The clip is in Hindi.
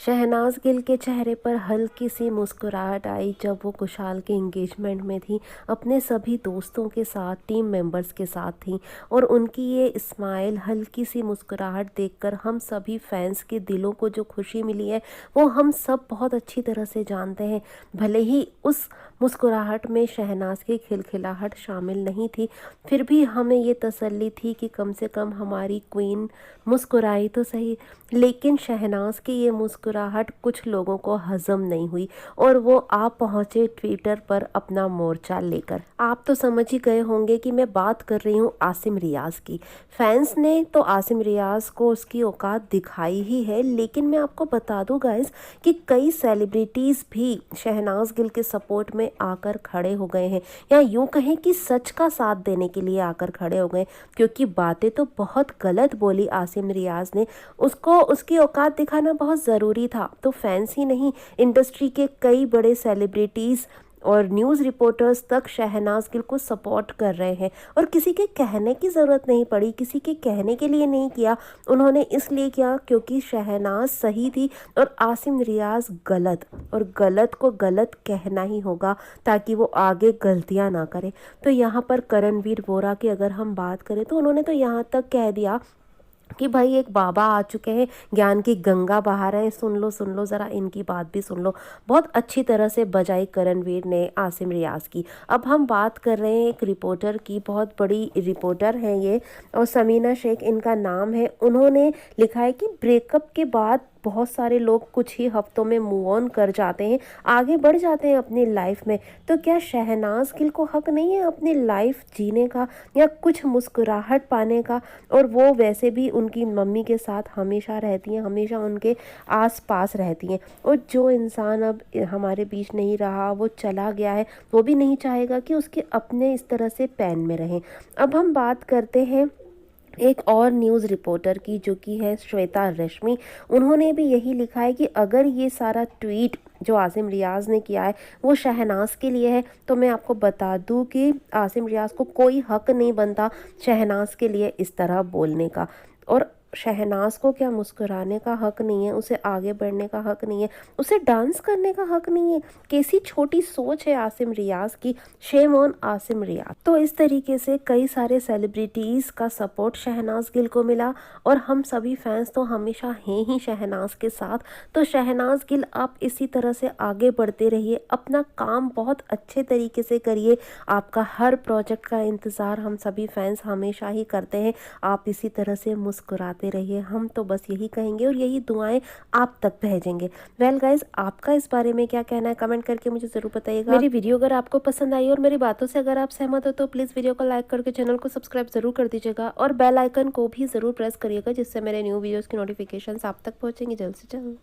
शहनाज गिल के चेहरे पर हल्की सी मुस्कुराहट आई जब वो कुशाल के एंगेजमेंट में थी, अपने सभी दोस्तों के साथ, टीम मेंबर्स के साथ थी। और उनकी ये स्माइल, हल्की सी मुस्कुराहट देखकर हम सभी फैंस के दिलों को जो खुशी मिली है, वो हम सब बहुत अच्छी तरह से जानते हैं। भले ही उस मुस्कुराहट में शहनाज की खिलखिलाहट शामिल नहीं थी, फिर भी हमें ये तसल्ली थी कि कम से कम हमारी क्वीन मुस्कुराई तो सही। लेकिन शहनाज की ये मुस्कुराहट कुछ लोगों को हजम नहीं हुई और वो आप पहुंचे ट्विटर पर अपना मोर्चा लेकर। आप तो समझ ही गए होंगे कि मैं बात कर रही हूँ आसिम रियाज की। फैंस ने तो आसिम रियाज को उसकी औकात दिखाई ही है, लेकिन मैं आपको बता दूं गाइस कि कई सेलिब्रिटीज़ भी शहनाज गिल के सपोर्ट में आकर खड़े हो गए हैं, या यूं कहें कि सच का साथ देने के लिए आकर खड़े हो गए। क्योंकि बातें तो बहुत गलत बोली आसिम रियाज ने, उसको उसकी औकात दिखाना बहुत ज़रूरी था। तो फैंस ही नहीं, इंडस्ट्री के कई बड़े सेलिब्रिटीज़ और न्यूज़ रिपोर्टर्स तक शहनाज गिल को सपोर्ट कर रहे हैं, और किसी के कहने की ज़रूरत नहीं पड़ी, किसी के कहने के लिए नहीं किया। उन्होंने इसलिए किया क्योंकि शहनाज सही थी और आसिम रियाज गलत, और गलत को गलत कहना ही होगा ताकि वो आगे गलतियां ना करे। तो यहाँ पर करणवीर बोरा की अगर हम बात करें तो उन्होंने तो यहाँ तक कह दिया कि भाई एक बाबा आ चुके हैं, ज्ञान की गंगा बहा रहे हैं, सुन लो ज़रा इनकी बात भी सुन लो। बहुत अच्छी तरह से बजाई करणवीर ने आसिम रियाज की। अब हम बात कर रहे हैं एक रिपोर्टर की, बहुत बड़ी रिपोर्टर हैं ये, और समीना शेख इनका नाम है। उन्होंने लिखा है कि ब्रेकअप के बाद बहुत सारे लोग कुछ ही हफ्तों में मूव ऑन कर जाते हैं, आगे बढ़ जाते हैं अपनी लाइफ में। तो क्या शहनाज गिल को हक नहीं है अपनी लाइफ जीने का या कुछ मुस्कुराहट पाने का? और वो वैसे भी उनकी मम्मी के साथ हमेशा रहती हैं, हमेशा उनके आस पास रहती हैं। और जो इंसान अब हमारे बीच नहीं रहा, वो चला गया है, वो भी नहीं चाहेगा कि उसके अपने इस तरह से पैन में रहें। अब हम बात करते हैं एक और न्यूज़ रिपोर्टर की, जो कि है श्वेता रश्मि। उन्होंने भी यही लिखा है कि अगर ये सारा ट्वीट जो आसिम रियाज ने किया है वो शहनाज के लिए है, तो मैं आपको बता दूं कि आसिम रियाज को कोई हक नहीं बनता शहनाज के लिए इस तरह बोलने का। और शहनाज को क्या मुस्कुराने का हक नहीं है, उसे आगे बढ़ने का हक नहीं है, उसे डांस करने का हक नहीं है? कैसी छोटी सोच है आसिम रियाज की। शेम ऑन आसिम रियाज। तो इस तरीके से कई सारे सेलिब्रिटीज़ का सपोर्ट शहनाज गिल को मिला, और हम सभी फैंस तो हमेशा हैं ही शहनाज के साथ। तो शहनाज गिल, आप इसी तरह से आगे बढ़ते रहिए, अपना काम बहुत अच्छे तरीके से करिए। आपका हर प्रोजेक्ट का इंतज़ार हम सभी फैंस हमेशा ही करते हैं। आप इसी तरह से मुस्कुराते रहिए, हम तो बस यही कहेंगे और यही दुआएं आप तक भेजेंगे। वेल गाइज, आपका इस बारे में क्या कहना है, कमेंट करके मुझे ज़रूर बताइएगा। मेरी वीडियो अगर आपको पसंद आई और मेरी बातों से अगर आप सहमत हो तो प्लीज़ वीडियो को लाइक करके चैनल को सब्सक्राइब ज़रूर कर दीजिएगा, और बेल आइकन को भी ज़रूर प्रेस करिएगा, जिससे मेरे न्यू वीडियोज़ की नोटिफिकेशन आप तक पहुँचेंगी जल्द से जल्द।